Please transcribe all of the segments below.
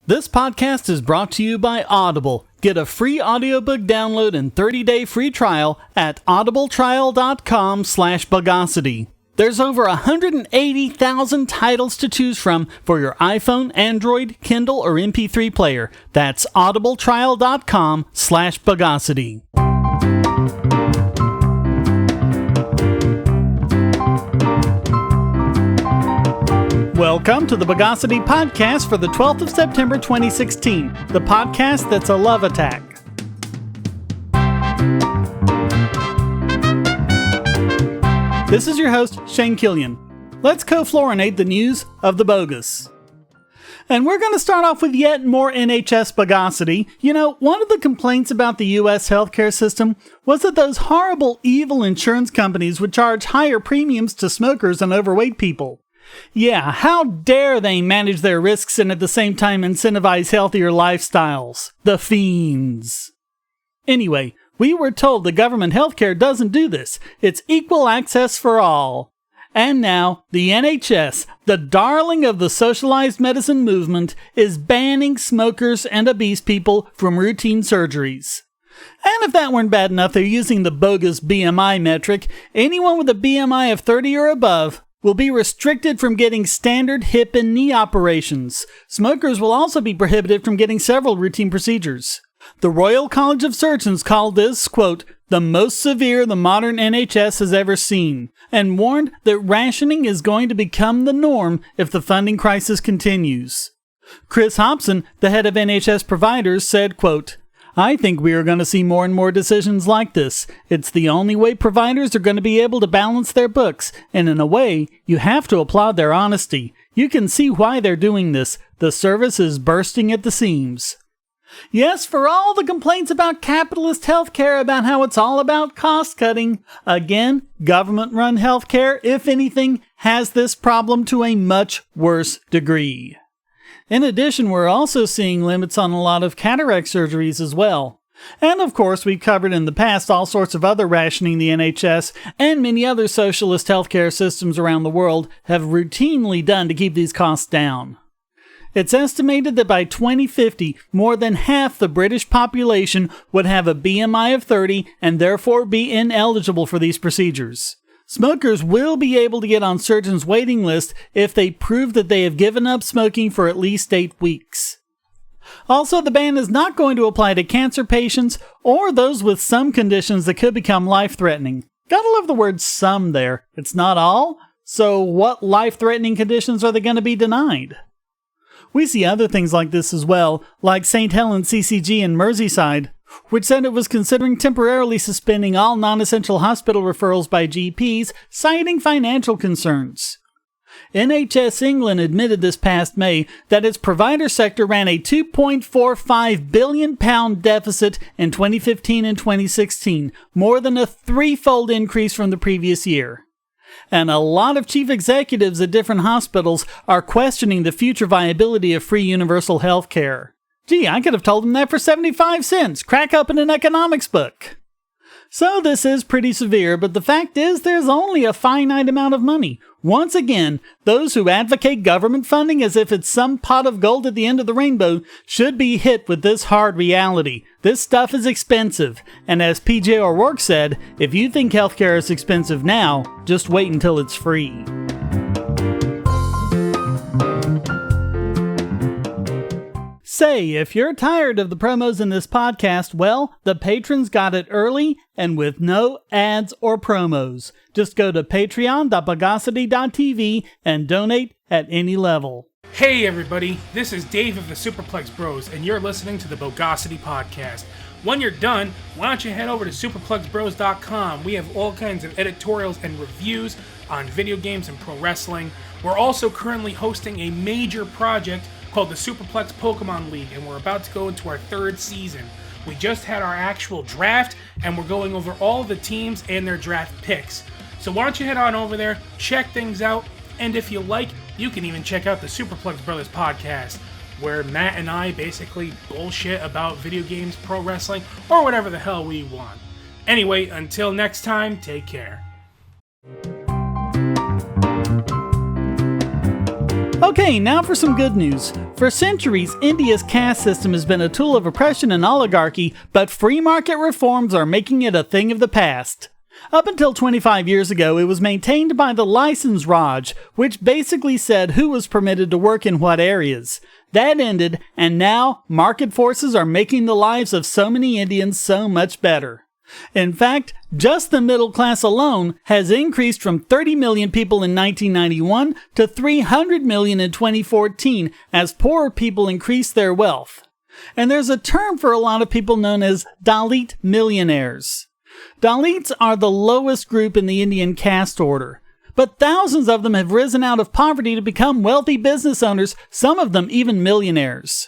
This podcast is brought to you by Audible. Get a free audiobook download and 30-day free trial at audibletrial.com/Bogosity. There's over 180,000 titles to choose from for your iPhone, Android, Kindle, or MP3 player. That's audibletrial.com/Bogosity. Welcome to the Bogosity podcast for the 12th of September 2016, the podcast that's a love attack. This is your host, Shane Killian. Let's co-fluorinate the news of the bogus. And we're going to start off with yet more NHS bogosity. You know, one of the complaints about the U.S. healthcare system was that those horrible, evil insurance companies would charge higher premiums to smokers and overweight people. Yeah, how dare they manage their risks and at the same time incentivize healthier lifestyles? The fiends. Anyway, we were told the government healthcare doesn't do this. It's equal access for all. And now, the NHS, the darling of the socialized medicine movement, is banning smokers and obese people from routine surgeries. And if that weren't bad enough, they're using the bogus BMI metric. Anyone with a BMI of 30 or above will be restricted from getting standard hip and knee operations. Smokers will also be prohibited from getting several routine procedures. The Royal College of Surgeons called this, quote, the most severe the modern NHS has ever seen, and warned that rationing is going to become the norm if the funding crisis continues. Chris Hobson, the head of NHS providers, said, quote, I think we are going to see more and more decisions like this. It's the only way providers are going to be able to balance their books, and in a way, you have to applaud their honesty. You can see why they're doing this. The service is bursting at the seams. Yes, for all the complaints about capitalist healthcare, about how it's all about cost cutting, again, government-run healthcare, if anything, has this problem to a much worse degree. In addition, we're also seeing limits on a lot of cataract surgeries as well. And of course, we've covered in the past all sorts of other rationing the NHS and many other socialist healthcare systems around the world have routinely done to keep these costs down. It's estimated that by 2050, more than half the British population would have a BMI of 30 and therefore be ineligible for these procedures. Smokers will be able to get on surgeons' waiting list if they prove that they have given up smoking for at least 8 weeks. Also, the ban is not going to apply to cancer patients or those with some conditions that could become life-threatening. Gotta love the word some there. It's not all. So what life-threatening conditions are they going to be denied? We see other things like this as well, like St. Helens CCG in Merseyside, which said it was considering temporarily suspending all non-essential hospital referrals by GPs, citing financial concerns. NHS England admitted this past May that its provider sector ran a £2.45 billion deficit in 2015 and 2016, more than a threefold increase from the previous year. And a lot of chief executives at different hospitals are questioning the future viability of free universal health care. Gee, I could have told them that for 75 cents. Crack open an economics book. So this is pretty severe, but the fact is there's only a finite amount of money. Once again, those who advocate government funding as if it's some pot of gold at the end of the rainbow should be hit with this hard reality. This stuff is expensive, and as PJ O'Rourke said, if you think healthcare is expensive now, just wait until it's free. Say, if you're tired of the promos in this podcast, well, the patrons got it early and with no ads or promos. Just go to patreon.bogosity.tv and donate at any level. Hey everybody, this is Dave of the Superplex Bros, and you're listening to the Bogosity Podcast. When you're done, why don't you head over to superplexbros.com. We have all kinds of editorials and reviews on video games and pro wrestling. We're also currently hosting a major project called the Superplex Pokemon League, and we're about to go into our 3rd season. We just had our actual draft, and we're going over all of the teams and their draft picks. So why don't you head on over there, check things out, and if you like, you can even check out the Superplex Brothers podcast, where Matt and I basically bullshit about video games, pro wrestling, or whatever the hell we want. Anyway, until next time, take care. Okay, now for some good news. For centuries, India's caste system has been a tool of oppression and oligarchy, but free market reforms are making it a thing of the past. Up until 25 years ago, it was maintained by the License Raj, which basically said who was permitted to work in what areas. That ended, and now market forces are making the lives of so many Indians so much better. In fact, just the middle class alone has increased from 30 million people in 1991 to 300 million in 2014 as poorer people increase their wealth. And there's a term for a lot of people known as Dalit millionaires. Dalits are the lowest group in the Indian caste order, but thousands of them have risen out of poverty to become wealthy business owners, some of them even millionaires.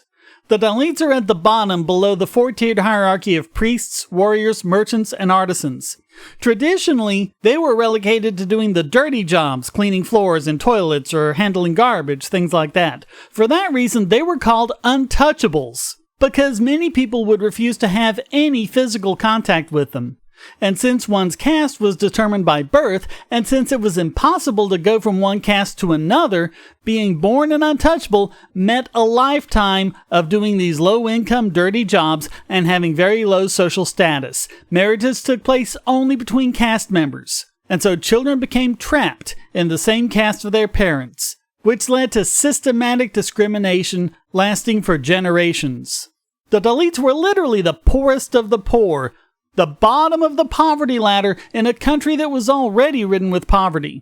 The Dalits are at the bottom below the four-tiered hierarchy of priests, warriors, merchants, and artisans. Traditionally, they were relegated to doing the dirty jobs, cleaning floors and toilets or handling garbage, things like that. For that reason, they were called Untouchables, because many people would refuse to have any physical contact with them. And since one's caste was determined by birth, and since it was impossible to go from one caste to another, being born an untouchable meant a lifetime of doing these low-income, dirty jobs and having very low social status. Marriages took place only between caste members, and so children became trapped in the same caste of their parents, which led to systematic discrimination lasting for generations. The Dalits were literally the poorest of the poor, the bottom of the poverty ladder in a country that was already ridden with poverty.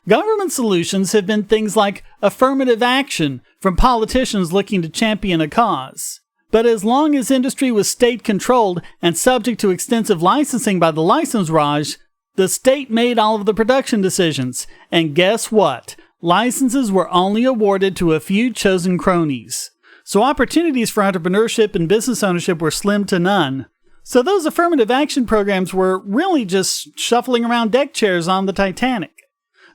Government solutions have been things like affirmative action from politicians looking to champion a cause. But as long as industry was state-controlled and subject to extensive licensing by the License Raj, the state made all of the production decisions. And guess what? Licenses were only awarded to a few chosen cronies. So opportunities for entrepreneurship and business ownership were slim to none. So those affirmative action programs were really just shuffling around deck chairs on the Titanic.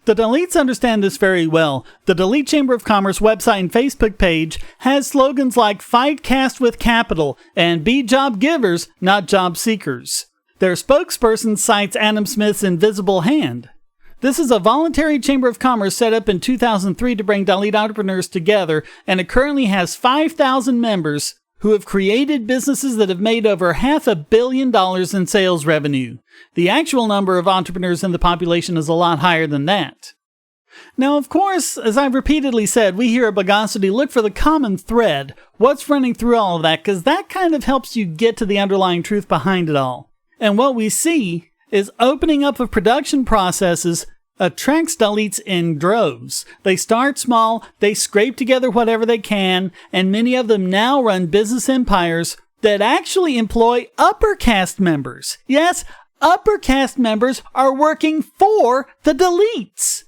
The Dalits understand this very well. The Dalit Chamber of Commerce website and Facebook page has slogans like "Fight Caste with Capital" and "Be Job Givers, not Job Seekers." Their spokesperson cites Adam Smith's invisible hand. This is a voluntary chamber of commerce set up in 2003 to bring Dalit entrepreneurs together, and it currently has 5,000 members who have created businesses that have made over $500 million in sales revenue. The actual number of entrepreneurs in the population is a lot higher than that. Now, of course, as I've repeatedly said, we here at Bogosity look for the common thread, what's running through all of that, because that kind of helps you get to the underlying truth behind it all. And what we see is opening up of production processes attracts Dalits in droves. They start small, they scrape together whatever they can, and many of them now run business empires that actually employ upper caste members. Yes, upper caste members are working for the Dalits.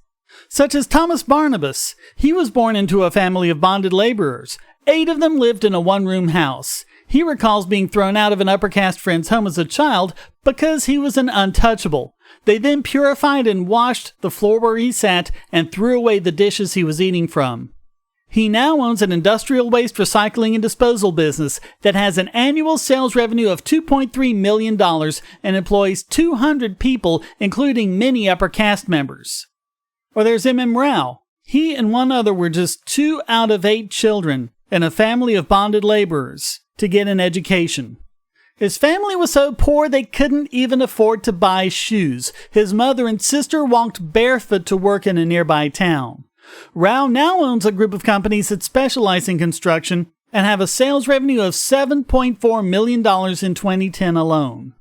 Such as Thomas Barnabas. He was born into a family of bonded laborers. 8 of them lived in a one-room house. He recalls being thrown out of an upper caste friend's home as a child because he was an untouchable. They then purified and washed the floor where he sat and threw away the dishes he was eating from. He now owns an industrial waste recycling and disposal business that has an annual sales revenue of $2.3 million and employs 200 people, including many upper caste members. Or there's M.M. Rao. He and one other were just 2 out of 8 children in a family of bonded laborers to get an education. His family was so poor they couldn't even afford to buy shoes. His mother and sister walked barefoot to work in a nearby town. Rao now owns a group of companies that specialize in construction and have a sales revenue of $7.4 million in 2010 alone.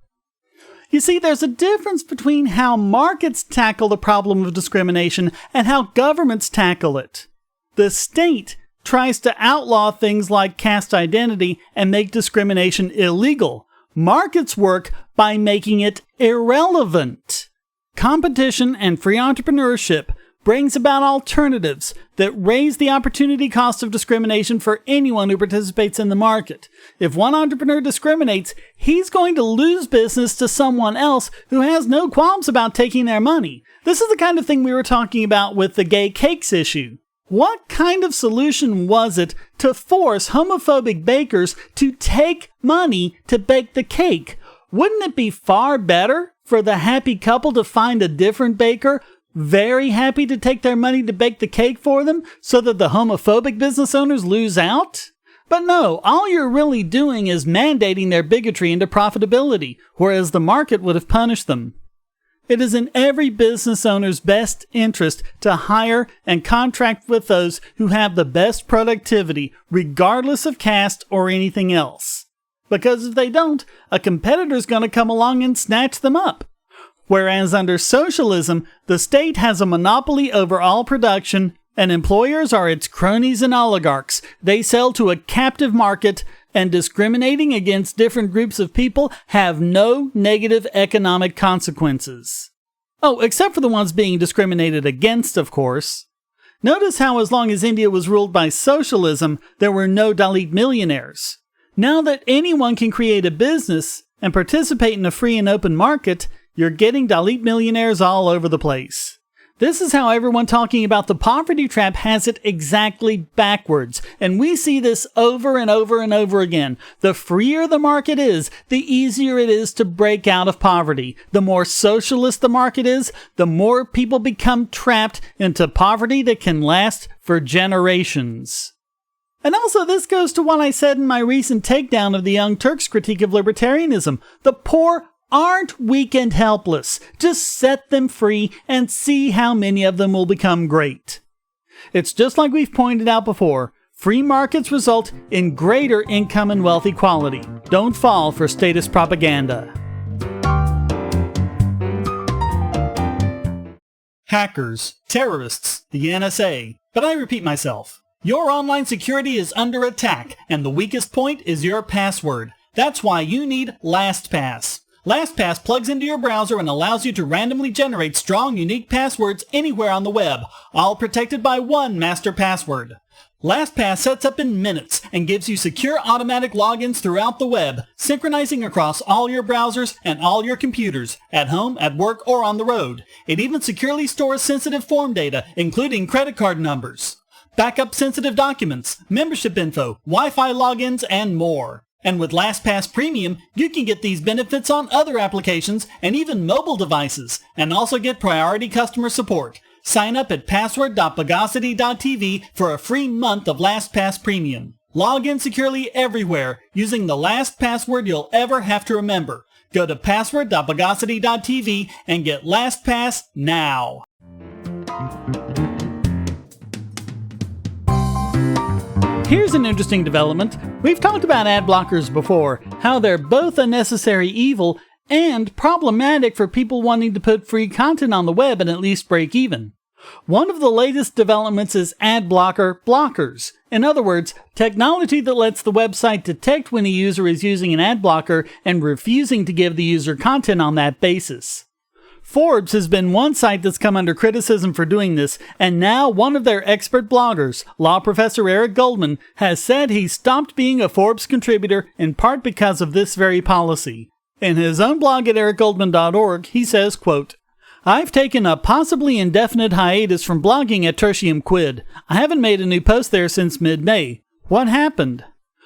You see, there's a difference between how markets tackle the problem of discrimination and how governments tackle it. The state tries to outlaw things like caste identity and make discrimination illegal. Markets work by making it irrelevant. Competition and free entrepreneurship brings about alternatives that raise the opportunity cost of discrimination for anyone who participates in the market. If one entrepreneur discriminates, he's going to lose business to someone else who has no qualms about taking their money. This is the kind of thing we were talking about with the gay cakes issue. What kind of solution was it to force homophobic bakers to take money to bake the cake? Wouldn't it be far better for the happy couple to find a different baker, very happy to take their money to bake the cake for them so that the homophobic business owners lose out? But no, all you're really doing is mandating their bigotry into profitability, whereas the market would have punished them. It is in every business owner's best interest to hire and contract with those who have the best productivity, regardless of caste or anything else. Because if they don't, a competitor's going to come along and snatch them up. Whereas under socialism, the state has a monopoly over all production, and employers are its cronies and oligarchs. They sell to a captive market, and discriminating against different groups of people have no negative economic consequences. Oh, except for the ones being discriminated against, of course. Notice how as long as India was ruled by socialism, there were no Dalit millionaires. Now that anyone can create a business and participate in a free and open market, you're getting Dalit millionaires all over the place. This is how everyone talking about the poverty trap has it exactly backwards, and we see this over and over and over again. The freer the market is, the easier it is to break out of poverty. The more socialist the market is, the more people become trapped into poverty that can last for generations. And also this goes to what I said in my recent takedown of the Young Turks' critique of libertarianism. The poor aren't weak and helpless. Just set them free and see how many of them will become great. It's just like we've pointed out before. Free markets result in greater income and wealth equality. Don't fall for statist propaganda. Hackers, terrorists, the NSA. But I repeat myself. Your online security is under attack, and the weakest point is your password. That's why you need LastPass. LastPass plugs into your browser and allows you to randomly generate strong, unique passwords anywhere on the web, all protected by one master password. LastPass sets up in minutes and gives you secure automatic logins throughout the web, synchronizing across all your browsers and all your computers, at home, at work, or on the road. It even securely stores sensitive form data, including credit card numbers, backup sensitive documents, membership info, Wi-Fi logins, and more. And with LastPass Premium, you can get these benefits on other applications and even mobile devices, and also get priority customer support. Sign up at password.bogosity.tv for a free month of LastPass Premium. Log in securely everywhere using the last password you'll ever have to remember. Go to password.bogosity.tv and get LastPass now. Here's an interesting development. We've talked about ad blockers before, how they're both a necessary evil and problematic for people wanting to put free content on the web and at least break even. One of the latest developments is ad blocker blockers. In other words, technology that lets the website detect when a user is using an ad blocker and refusing to give the user content on that basis. Forbes has been one site that's come under criticism for doing this, and now one of their expert bloggers, law professor Eric Goldman, has said he stopped being a Forbes contributor in part because of this very policy. In his own blog at ericgoldman.org, he says, quote, "I've taken a possibly indefinite hiatus from blogging at Tertium Quid. I haven't made a new post there since mid-May. What happened?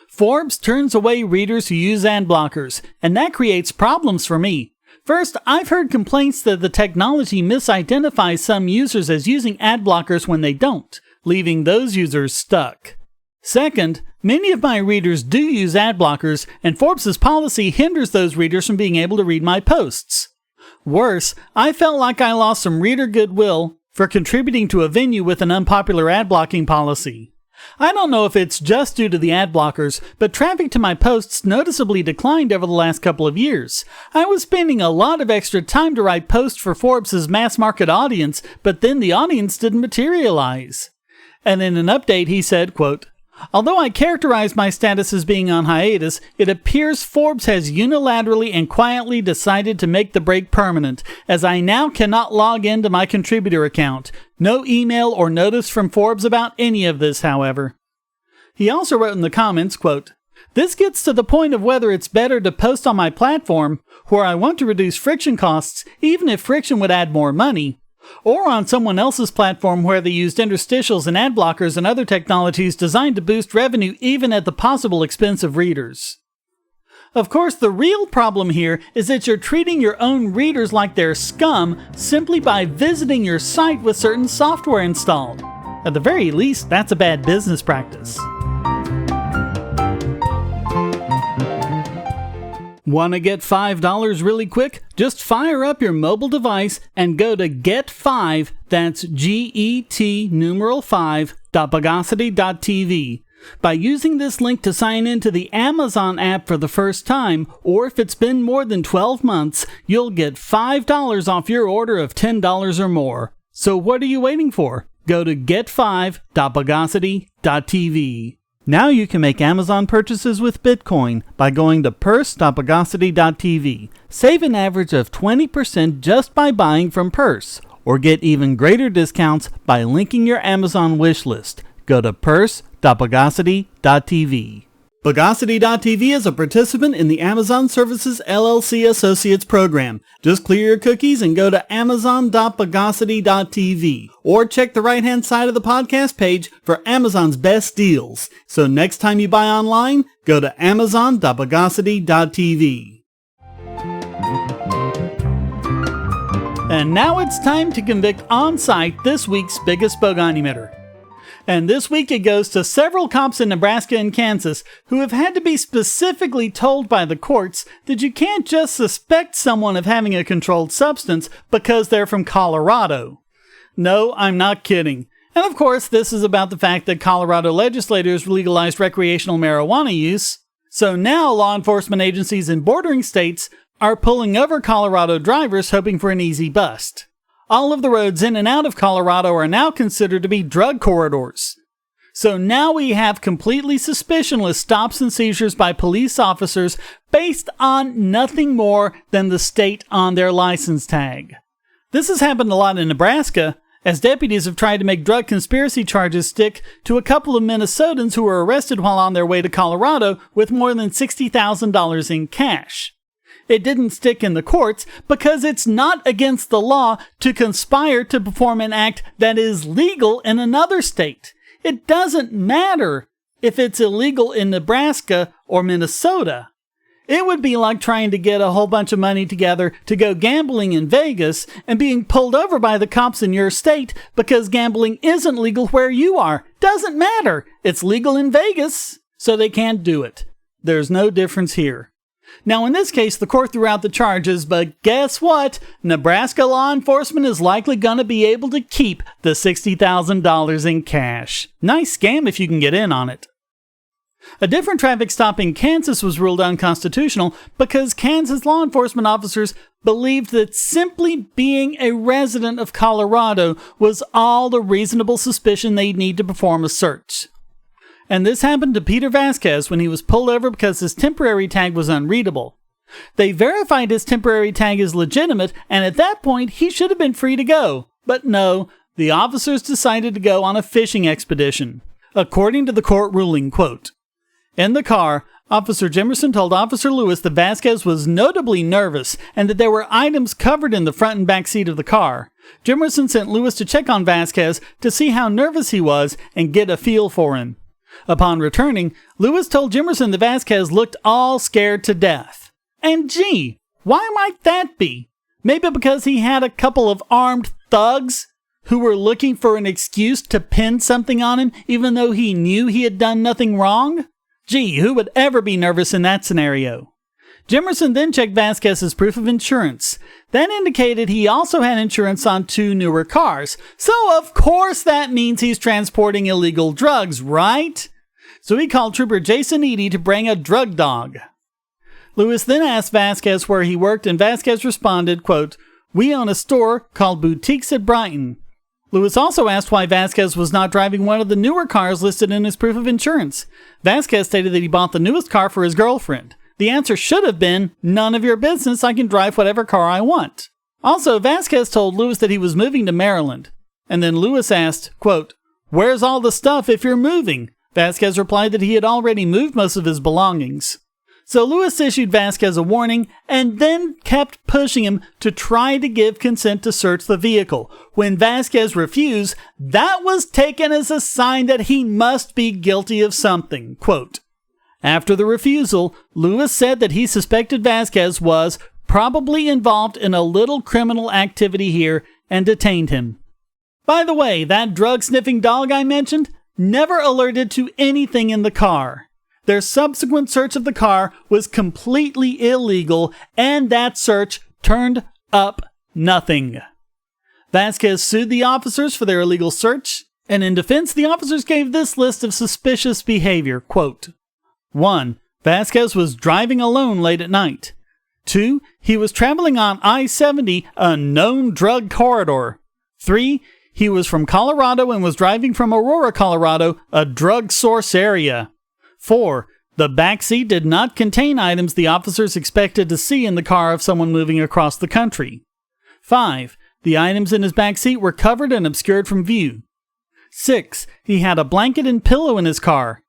Forbes turns away readers who use ad blockers, and that creates problems for me. First, I've heard complaints that the technology misidentifies some users as using ad blockers when they don't, leaving those users stuck. Second, many of my readers do use ad blockers, and Forbes' policy hinders those readers from being able to read my posts. Worse, I felt like I lost some reader goodwill for contributing to a venue with an unpopular ad blocking policy. I don't know if it's just due to the ad blockers, but traffic to my posts noticeably declined over the last couple of years. I was spending a lot of extra time to write posts for Forbes' mass market audience, but then the audience didn't materialize." And in an update he said, quote, "Although I characterize my status as being on hiatus, it appears Forbes has unilaterally and quietly decided to make the break permanent, as I now cannot log into my contributor account. No email or notice from Forbes about any of this, however." He also wrote in the comments, quote, "This gets to the point of whether it's better to post on my platform, where I want to reduce friction costs, even if friction would add more money, or on someone else's platform where they used interstitials and ad blockers and other technologies designed to boost revenue even at the possible expense of readers." Of course, the real problem here is that you're treating your own readers like they're scum simply by visiting your site with certain software installed. At the very least, that's a bad business practice. Want to get $5 really quick? Just fire up your mobile device and go to Get5, that's GET5.Bogosity.tv. By using this link to sign into the Amazon app for the first time, or if it's been more than 12 months, you'll get $5 off your order of $10 or more. So what are you waiting for? Go to Get5.Bogosity.tv. Now you can make Amazon purchases with Bitcoin by going to Purse.Bogosity.tv. Save an average of 20% just by buying from Purse, or get even greater discounts by linking your Amazon wish list. Go to Purse.Bogosity.tv. Bogosity.tv is a participant in the Amazon Services LLC Associates program. Just clear your cookies and go to Amazon.Bogosity.tv, or check the right-hand side of the podcast page for Amazon's best deals. So next time you buy online, go to Amazon.Bogosity.tv. And now it's time to convict on-site this week's biggest Bogon Emitter. And this week it goes to several cops in Nebraska and Kansas who have had to be specifically told by the courts that you can't just suspect someone of having a controlled substance because they're from Colorado. No, I'm not kidding. And of course, this is about the fact that Colorado legislators legalized recreational marijuana use. So now law enforcement agencies in bordering states are pulling over Colorado drivers hoping for an easy bust. All of the roads in and out of Colorado are now considered to be drug corridors. So now we have completely suspicionless stops and seizures by police officers based on nothing more than the state on their license tag. This has happened a lot in Nebraska, as deputies have tried to make drug conspiracy charges stick to a couple of Minnesotans who were arrested while on their way to Colorado with more than $60,000 in cash. It didn't stick in the courts because it's not against the law to conspire to perform an act that is legal in another state. It doesn't matter if it's illegal in Nebraska or Minnesota. It would be like trying to get a whole bunch of money together to go gambling in Vegas and being pulled over by the cops in your state because gambling isn't legal where you are. Doesn't matter. It's legal in Vegas, so they can't do it. There's no difference here. Now, in this case, the court threw out the charges, but guess what? Nebraska law enforcement is likely going to be able to keep the $60,000 in cash. Nice scam if you can get in on it. A different traffic stop in Kansas was ruled unconstitutional because Kansas law enforcement officers believed that simply being a resident of Colorado was all the reasonable suspicion they'd need to perform a search. And this happened to Peter Vasquez when he was pulled over because his temporary tag was unreadable. They verified his temporary tag is legitimate, and at that point, he should have been free to go. But no, the officers decided to go on a fishing expedition. According to the court ruling, quote, in the car, Officer Jimerson told Officer Lewis that Vasquez was notably nervous and that there were items covered in the front and back seat of the car. Jimerson sent Lewis to check on Vasquez to see how nervous he was and get a feel for him. Upon returning, Lewis told Jimerson that Vasquez looked all scared to death. And gee, why might that be? Maybe because he had a couple of armed thugs who were looking for an excuse to pin something on him even though he knew he had done nothing wrong? Gee, who would ever be nervous in that scenario? Jimerson then checked Vasquez's proof of insurance. That indicated he also had insurance on 2 newer cars. So of course that means he's transporting illegal drugs, right? So he called Trooper Jason Eady to bring a drug dog. Lewis then asked Vasquez where he worked, and Vasquez responded, quote, we own a store called Boutiques at Brighton. Lewis also asked why Vasquez was not driving one of the newer cars listed in his proof of insurance. Vasquez stated that he bought the newest car for his girlfriend. The answer should have been, none of your business, I can drive whatever car I want. Also, Vasquez told Lewis that he was moving to Maryland. And then Lewis asked, quote, where's all the stuff if you're moving? Vasquez replied that he had already moved most of his belongings. So Lewis issued Vasquez a warning and then kept pushing him to try to give consent to search the vehicle. When Vasquez refused, that was taken as a sign that he must be guilty of something. Quote, After the refusal, Lewis said that he suspected Vasquez was probably involved in a little criminal activity here and detained him. By the way, that drug-sniffing dog I mentioned never alerted to anything in the car. Their subsequent search of the car was completely illegal, and that search turned up nothing. Vasquez sued the officers for their illegal search, and in defense, the officers gave this list of suspicious behavior. Quote, 1. Vasquez was driving alone late at night. 2. He was traveling on I-70, a known drug corridor. 3. He was from Colorado and was driving from Aurora, Colorado, a drug source area. 4. The backseat did not contain items the officers expected to see in the car of someone moving across the country. 5. The items in his backseat were covered and obscured from view. 6. He had a blanket and pillow in his car.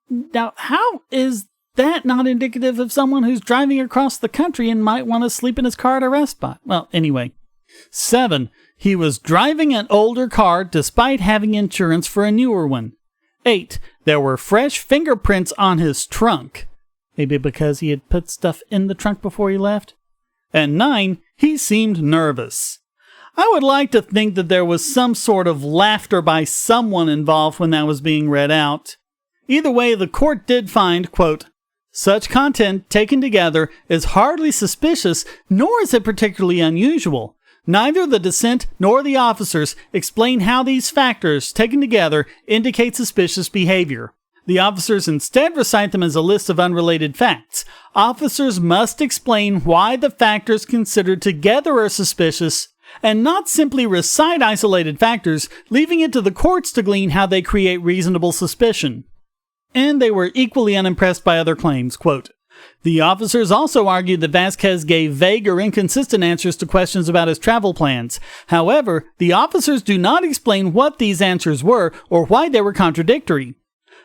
Now, how is that not indicative of someone who's driving across the country and might want to sleep in his car at a rest spot? Well, anyway. 7. He was driving an older car despite having insurance for a newer one. 8. There were fresh fingerprints on his trunk. Maybe because he had put stuff in the trunk before he left. And 9. He seemed nervous. I would like to think that there was some sort of laughter by someone involved when that was being read out. Either way, the court did find, quote, such content taken together is hardly suspicious, nor is it particularly unusual. Neither the dissent nor the officers explain how these factors, taken together, indicate suspicious behavior. The officers instead recite them as a list of unrelated facts. Officers must explain why the factors considered together are suspicious, and not simply recite isolated factors, leaving it to the courts to glean how they create reasonable suspicion. And they were equally unimpressed by other claims. Quote, the officers also argued that Vasquez gave vague or inconsistent answers to questions about his travel plans. However, the officers do not explain what these answers were or why they were contradictory.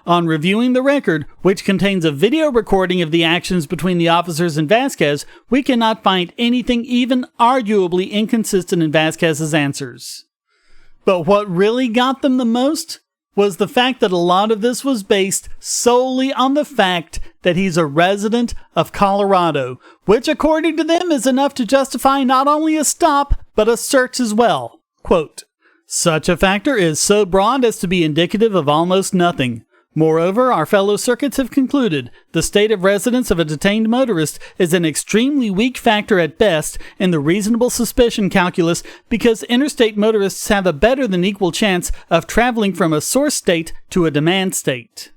On reviewing the record, which contains a video recording of the actions between the officers and Vasquez, we cannot find anything even arguably inconsistent in Vasquez's answers. But what really got them the most was the fact that a lot of this was based solely on the fact that he's a resident of Colorado, which according to them is enough to justify not only a stop, but a search as well. Quote, such a factor is so broad as to be indicative of almost nothing. Moreover, our fellow circuits have concluded the state of residence of a detained motorist is an extremely weak factor at best in the reasonable suspicion calculus because interstate motorists have a better than equal chance of traveling from a source state to a demand state.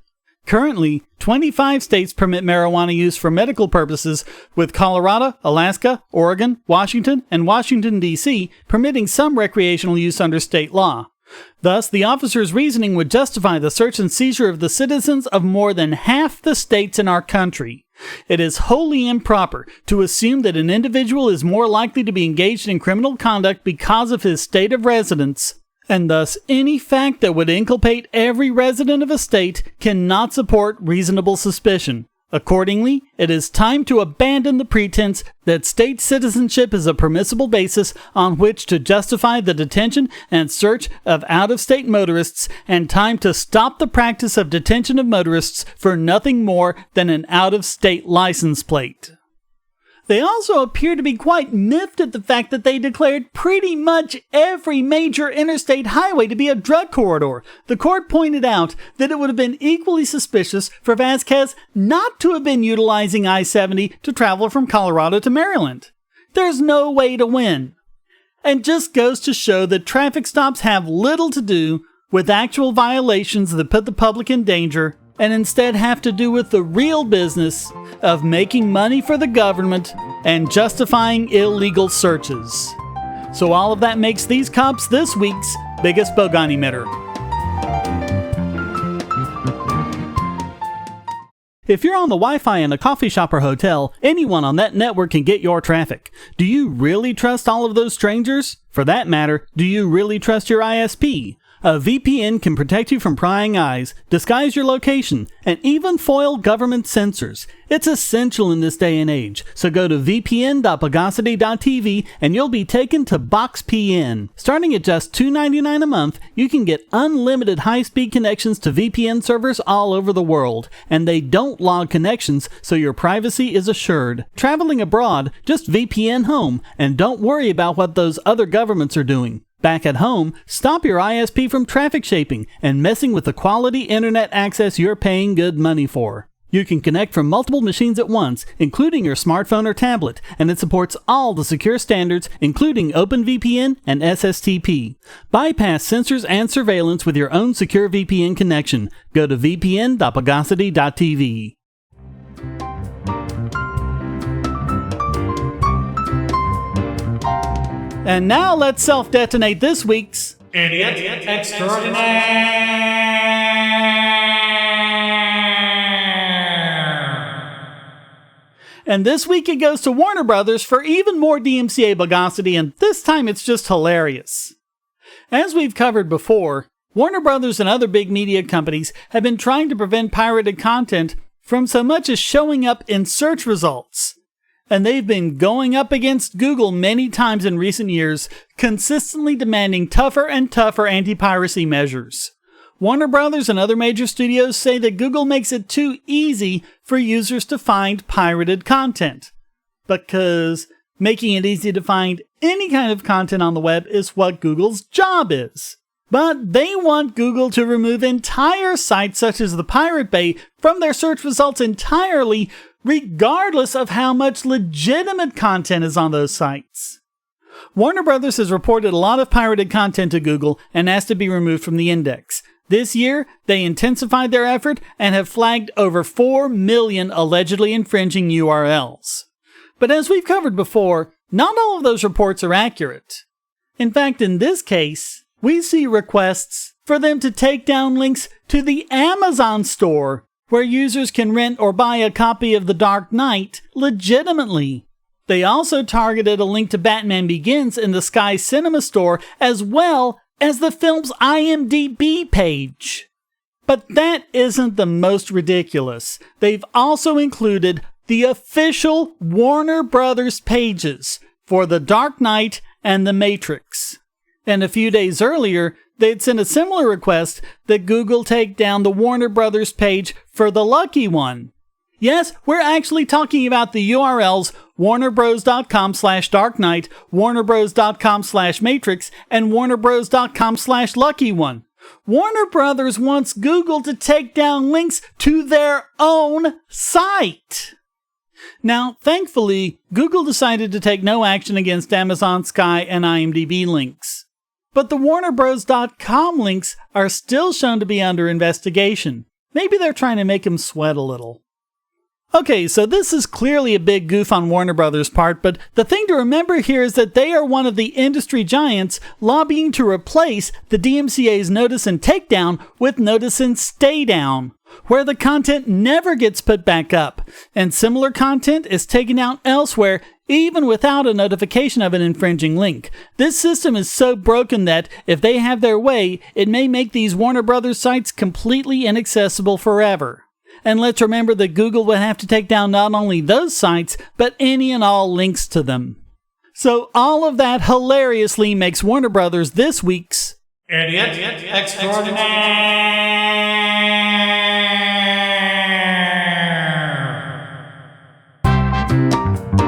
Currently, 25 states permit marijuana use for medical purposes, with Colorado, Alaska, Oregon, Washington, and Washington, D.C. permitting some recreational use under state law. Thus, the officer's reasoning would justify the search and seizure of the citizens of more than half the states in our country. It is wholly improper to assume that an individual is more likely to be engaged in criminal conduct because of his state of residence, and thus any fact that would inculpate every resident of a state cannot support reasonable suspicion. Accordingly, it is time to abandon the pretense that state citizenship is a permissible basis on which to justify the detention and search of out-of-state motorists, and time to stop the practice of detention of motorists for nothing more than an out-of-state license plate. They also appear to be quite miffed at the fact that they declared pretty much every major interstate highway to be a drug corridor. The court pointed out that it would have been equally suspicious for Vasquez not to have been utilizing I-70 to travel from Colorado to Maryland. There's no way to win. And just goes to show that traffic stops have little to do with actual violations that put the public in danger, and instead have to do with the real business of making money for the government and justifying illegal searches. So all of that makes these cops this week's biggest Bogon Emitter. If you're on the Wi-Fi in a coffee shop or hotel, anyone on that network can get your traffic. Do you really trust all of those strangers? For that matter, do you really trust your ISP? A VPN can protect you from prying eyes, disguise your location, and even foil government censors. It's essential in this day and age, so go to vpn.bogosity.tv and you'll be taken to BoxPN. Starting at just $2.99 a month, you can get unlimited high-speed connections to VPN servers all over the world, and they don't log connections, so your privacy is assured. Traveling abroad, just VPN home, and don't worry about what those other governments are doing. Back at home, stop your ISP from traffic shaping and messing with the quality internet access you're paying good money for. You can connect from multiple machines at once, including your smartphone or tablet, and it supports all the secure standards, including OpenVPN and SSTP. Bypass censors and surveillance with your own secure VPN connection. Go to vpn.bogosity.tv. And now let's self-detonate this week's Idiot Extraordinaire. And this week it goes to Warner Brothers for even more DMCA Bogosity, and this time it's just hilarious. As we've covered before, Warner Brothers and other big media companies have been trying to prevent pirated content from so much as showing up in search results. And they've been going up against Google many times in recent years, consistently demanding tougher and tougher anti-piracy measures. Warner Brothers and other major studios say that Google makes it too easy for users to find pirated content, because making it easy to find any kind of content on the web is what Google's job is. But they want Google to remove entire sites such as the Pirate Bay from their search results entirely, regardless of how much legitimate content is on those sites. Warner Brothers has reported a lot of pirated content to Google and asked to be removed from the index. This year, they intensified their effort and have flagged over 4 million allegedly infringing URLs. But as we've covered before, not all of those reports are accurate. In fact, in this case, we see requests for them to take down links to the Amazon store, where users can rent or buy a copy of The Dark Knight legitimately. They also targeted a link to Batman Begins in the Sky Cinema store, as well as the film's IMDb page. But that isn't the most ridiculous. They've also included the official Warner Brothers pages for The Dark Knight and The Matrix. And a few days earlier, they'd sent a similar request that Google take down the Warner Brothers page for The Lucky One. Yes, we're actually talking about the URLs warnerbros.com/darkknight, warnerbros.com/matrix, and warnerbros.com/lucky one. Warner Brothers wants Google to take down links to their own site. Now, thankfully, Google decided to take no action against Amazon, Sky, and IMDb links. But the warnerbros.com links are still shown to be under investigation. Maybe they're trying to make him sweat a little. Okay, so this is clearly a big goof on Warner Brothers' part, but the thing to remember here is that they are one of the industry giants lobbying to replace the DMCA's Notice and Takedown with Notice and Stay Down, where the content never gets put back up, and similar content is taken out elsewhere even without a notification of an infringing link. This system is so broken that, if they have their way, it may make these Warner Brothers sites completely inaccessible forever. And let's remember that Google would have to take down not only those sites, but any and all links to them. So all of that hilariously makes Warner Brothers this week's Idiot Extraordinaire.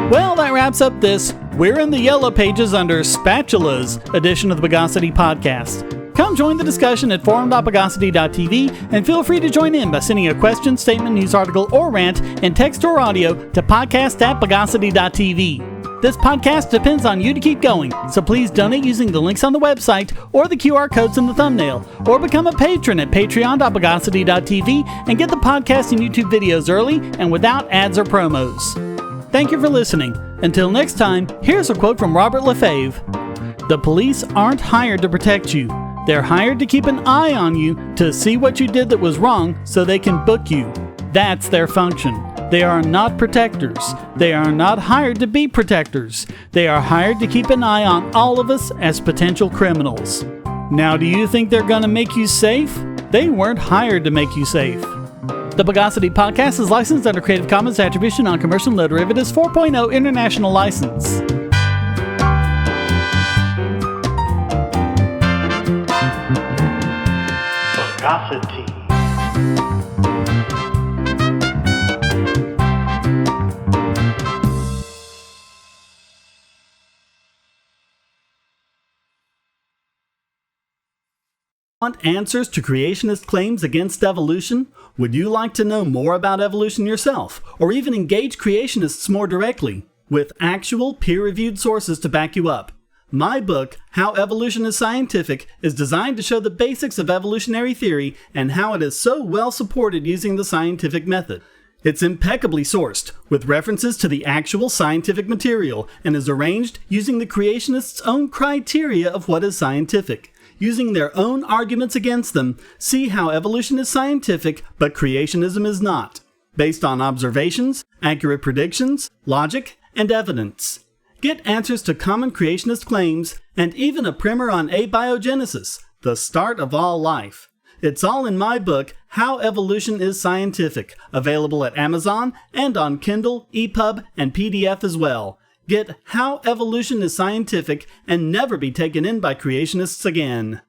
Well, that wraps up this We're in the Yellow Pages under Spatulas edition of the Bogosity podcast. Come join the discussion at forum.bogosity.tv and feel free to join in by sending a question, statement, news article, or rant in text or audio to podcast@bogosity.tv. This podcast depends on you to keep going, so please donate using the links on the website or the QR codes in the thumbnail, or become a patron at patreon.bogosity.tv and get the podcast and YouTube videos early and without ads or promos. Thank you for listening. Until next time, here's a quote from Robert LeFevre. "The police aren't hired to protect you. They're hired to keep an eye on you to see what you did that was wrong so they can book you. That's their function. They are not protectors. They are not hired to be protectors. They are hired to keep an eye on all of us as potential criminals." Now, do you think they're gonna make you safe? They weren't hired to make you safe. The Bogosity podcast is licensed under Creative Commons Attribution Non-Commercial No Derivatives 4.0 International License. Bogosity. Want answers to creationist claims against evolution? Would you like to know more about evolution yourself, or even engage creationists more directly, with actual peer-reviewed sources to back you up? My book, How Evolution is Scientific, is designed to show the basics of evolutionary theory and how it is so well supported using the scientific method. It's impeccably sourced, with references to the actual scientific material, and is arranged using the creationists' own criteria of what is scientific. Using their own arguments against them, see how evolution is scientific, but creationism is not, based on observations, accurate predictions, logic, and evidence. Get answers to common creationist claims, and even a primer on abiogenesis, the start of all life. It's all in my book, How Evolution is Scientific, available at Amazon and on Kindle, EPUB, and PDF as well. Get How Evolution is Scientific and never be taken in by creationists again.